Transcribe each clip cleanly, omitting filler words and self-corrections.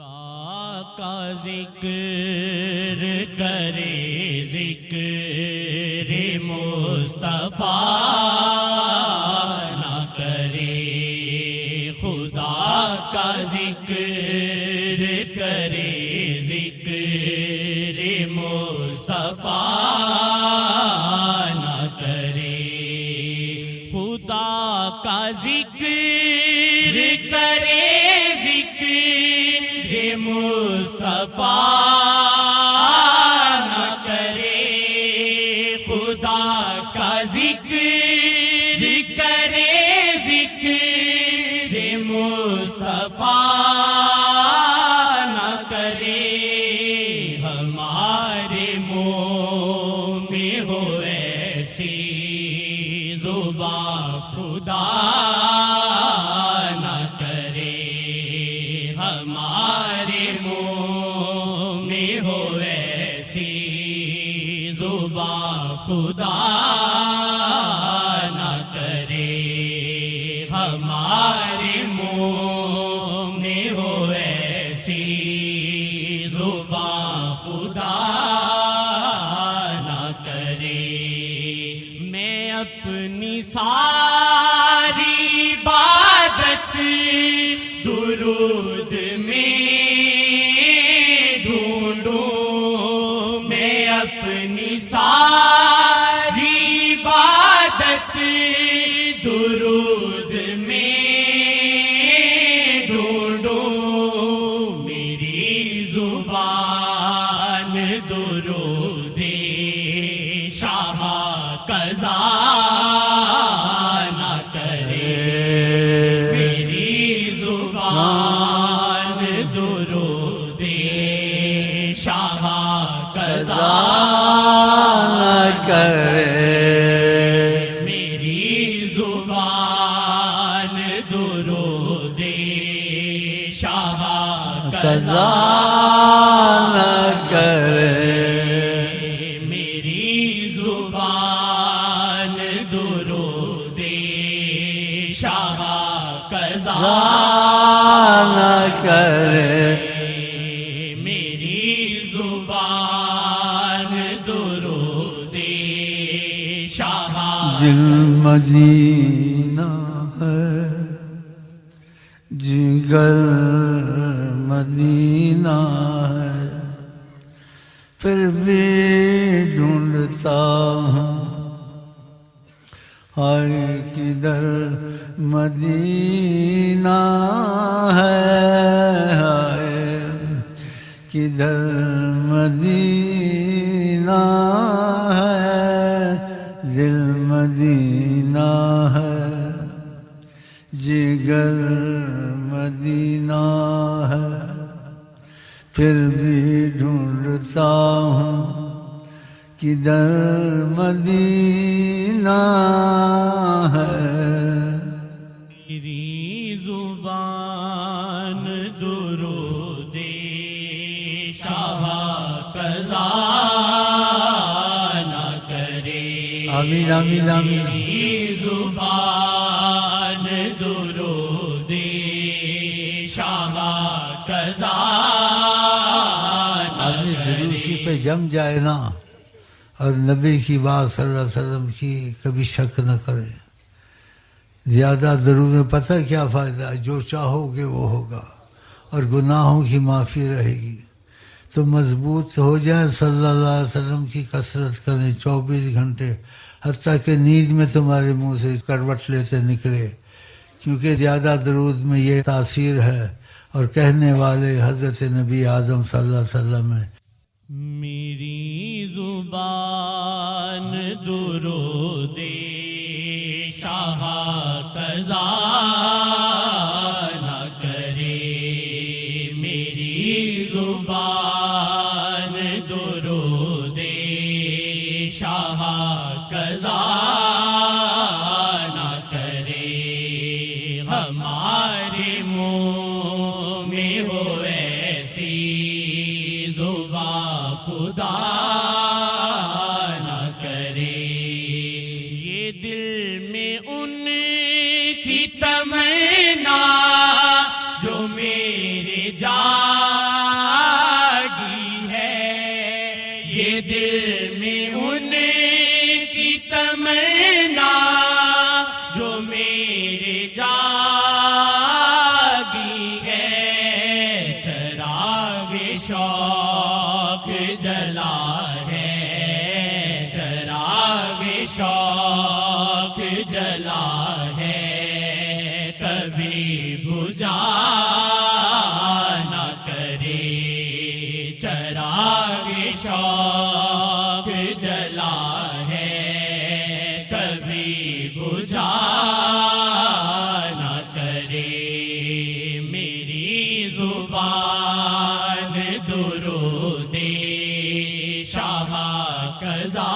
خدا کا ذکر کرے ذکر مصطفیٰ نہ کرے، خدا کا ذکر کرے ذکر مصطفیٰ نہ کرے، خدا کا ذکر کرے مصطفیٰ نہ کرے، خدا کا ذکر کرے ذکر مصطفیٰ نہ کرے، ہمارے منہ میں ہو ایسی زبان خدا نہ کرے، ہمارے منہ میں ہو ایسی زبان خدا نہ کرے، ہمارے منہ میں ہو ایسی زبان خدا نہ کرے، میں اپنی ساری عبادت درود میں ڈھونڈوں، میں اپنی ساری عبادت درود میں ڈھونڈوں، میری زبان درود شاہ قضا نہ کرے، میری زبان درود شاہ قضا نہ کرے، میری زبان درود شاہ قضا نہ کرے، میری زبان درود شاہ قضا نہ کرے، میری زبان درود شاہ دل مدینہ ہے جگر مدینہ ہے، پھر بھی ڈھونڈتا ہوں ہائے کدھر مدینہ ہے، ہائے کدھر مدینہ ہے، دل مدینہ ہے جگر مدینہ ہے، پھر بھی ڈھونڈتا ہوں کدھر مدینہ ہے، میری زبان درود شاہ قضا نہ کرے، آمین آمین آمین، میری زبان درود شاہ قضا نہ آدمی کرے، فروشی پہ جم جائے نا اور نبی کی بات صلی اللہ علیہ وسلم کی کبھی شک نہ کرے، زیادہ درود میں پتہ کیا فائدہ ہے، جو چاہو گے وہ ہوگا اور گناہوں کی معافی رہے گی، تو مضبوط ہو جائیں، صلی اللہ علیہ وسلم کی کثرت کریں 24 گھنٹے، حتیٰ کہ نیند میں تمہارے منہ سے کروٹ لیتے نکلے، کیونکہ زیادہ درود میں یہ تاثیر ہے، اور کہنے والے حضرت نبی اعظم صلی اللہ علیہ وسلم ہیں، میری زبان درود شاہ قضا نہ کرے، میری زبان درود شاہ قضا نہ کرے، ہمارے منہ میں ہو ایسی زبان خدا نہ کرے، یہ دل میں ان کی تمنا جو میرے جان زبان درود شاہ قضا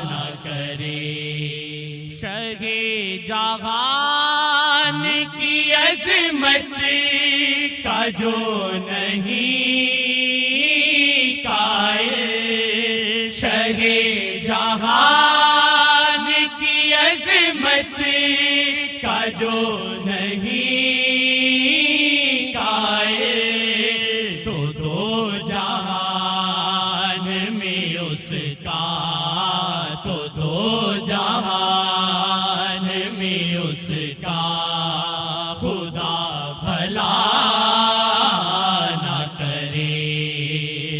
نہ کرے شہ جہان کی عظمت کا جو نہیں قائل شہ جہان کی عظمت کا جو نہیں قائل تو دو جہان میں اس کا تو دو جہان میں اس کا خدا بھلا نہ کرے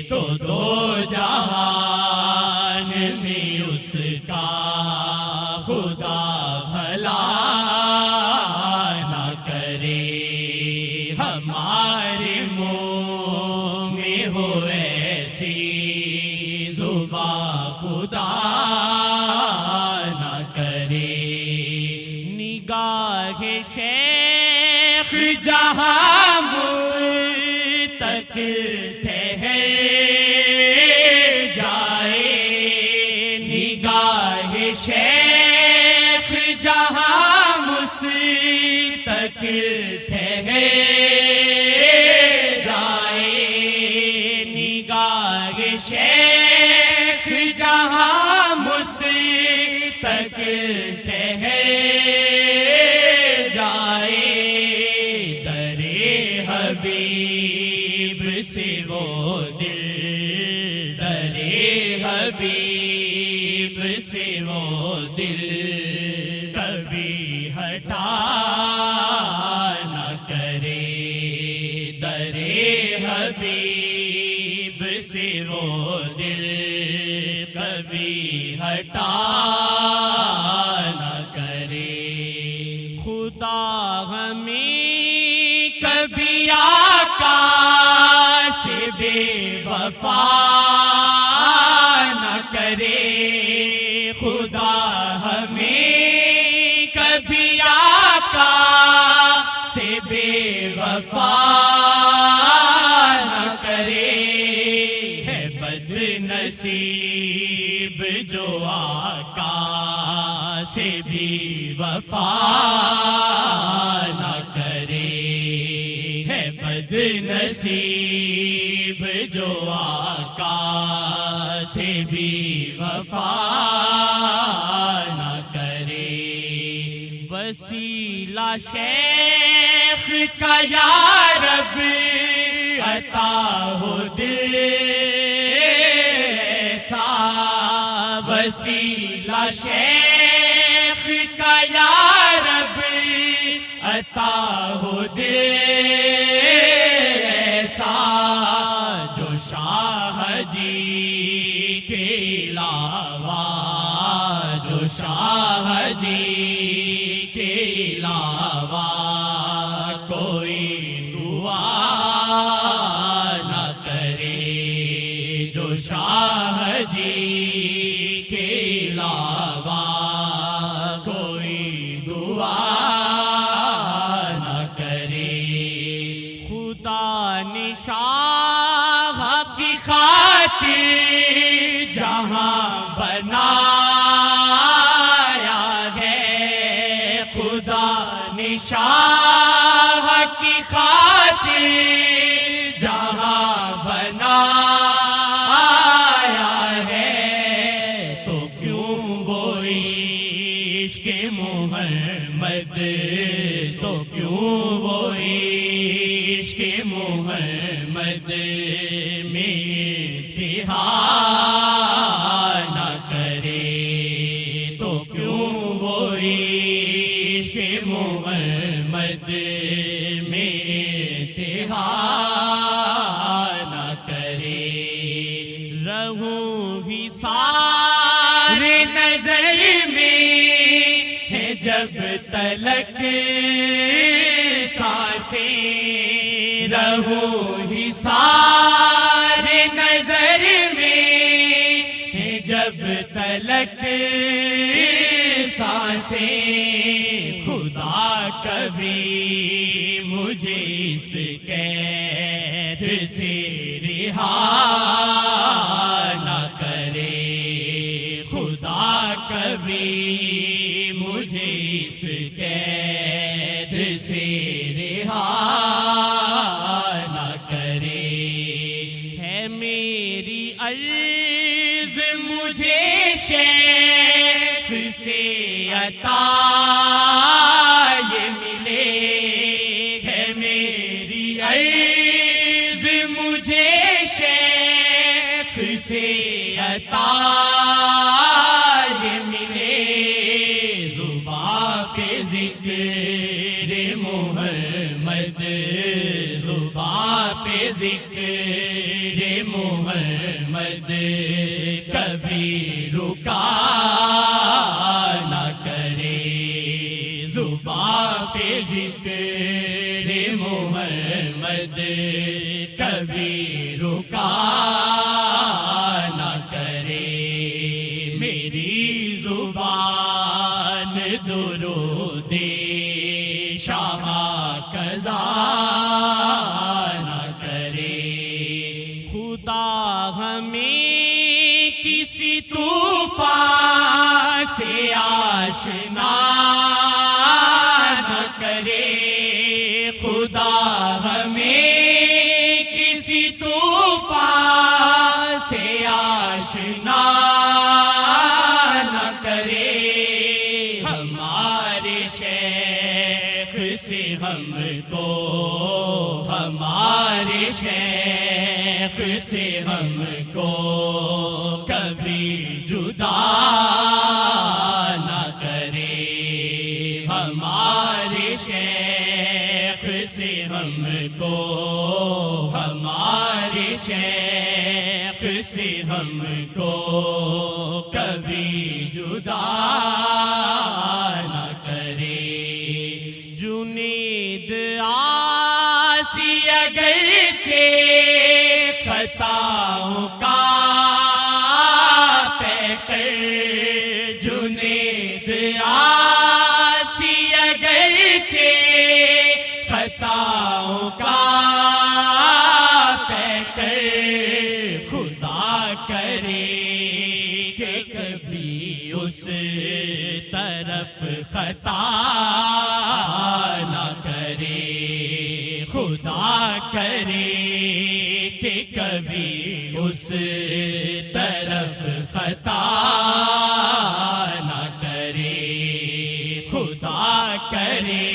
تو دو جہان میں اس کا خدا بھلا نہ کرے ہمارے منہ میں ہو ایسی زبان خدا نہ کرے نگاہ شیخ جہاں مستقل ٹھہر جائے نگاہ شیخ جہاں مستقل ٹھہر جائے نگاہ شیخ جہاں مستقل ٹھہر جائے در حبیب سے وہ دل در حبیب سے وہ دل کبھی ہٹا نہ کرے در حبیب سے وہ دل کبھی ہٹا نہ کرے خدا ہمیں کبھی آقا سے بے وفا نہ کرے خدا ہمیں کبھی آقا سے بے وفا نہ کرے ہے بد نصیب جو آقا سے بھی وفا نہ کرے ہے بد نصیب جو آقا سے بھی وفا نہ کرے وسیلہ شیخ کا یا رب عطا ہو دل ایسا وسیلہ شیخ کا یا رب عطا ہو دل ایسا جو شاہ جی کے علاوہ جو شاہ جی کے علاوہ کوئی دعا نہ کرے جو شاہ جی کے علاوہ کوئی دعا نہ کرے خدا نے شاہ کی خاطر جہاں بنایا ہے خدا نے شاہ کی خاطر جہاں بنایا ہے تو کیوں وہ عشق محمد تو کیوں وہ عشق محمد میں اتحاد نہ کرے تو کیوں وہ عشق محمد میں اتحاد نہ کرے رہوں ہی سارے نظر میں ہے جب تلک سانسیں رہوں ہی سارے نظر میں ہے جب تلک سانسیں خدا کبھی مجھے اس قید سے رہا نہ کرے خدا کبھی مجھے اس قید سے رہا نہ کرے ہے میری عرض مجھے شیخ سے عطا یہ ملے ہے میری عرض مجھے شیخ سے عطا یہ ملے زباں پہ ذکر محمد زباں پہ ذکر محمد کبھی رکا نہ کرے زباں پہ ذکر محمد کبھی رکا نہ کرے میری زبان درود شاہ قضا نہ کرے خدا ہمیں کسی طوفان سے آشنا نہ کرے خدا ہمیں کسی طوفان سے آشنا نہ کرے ہمارے شیخ سے ہم کو ہمارے شیخ سے ہم کو کبھی جدا نہ کرے ہمارے شیخ سے ہم کو ہمارے شیخ سے ہم کو کبھی جدا نہ کرے جنید آسی اگرچہ خطاؤں کا پیکر جنید آسی اگرچہ خطاؤں کا پیکر خدا کرے کہ کبھی اس طرف خطا نہ کرے خدا کرے کہ کبھی اس طرف خطا نہ کرے خدا کرے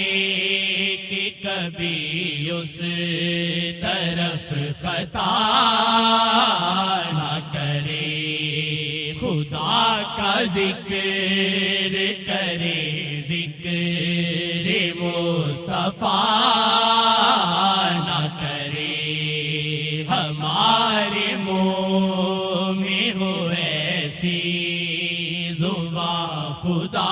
کہ کبھی اس طرف خطا نہ کرے خدا کا ذکر کرے ذکر مصطفیٰ نہ کرے ہمارے منہ میں ہو ایسی زبان خدا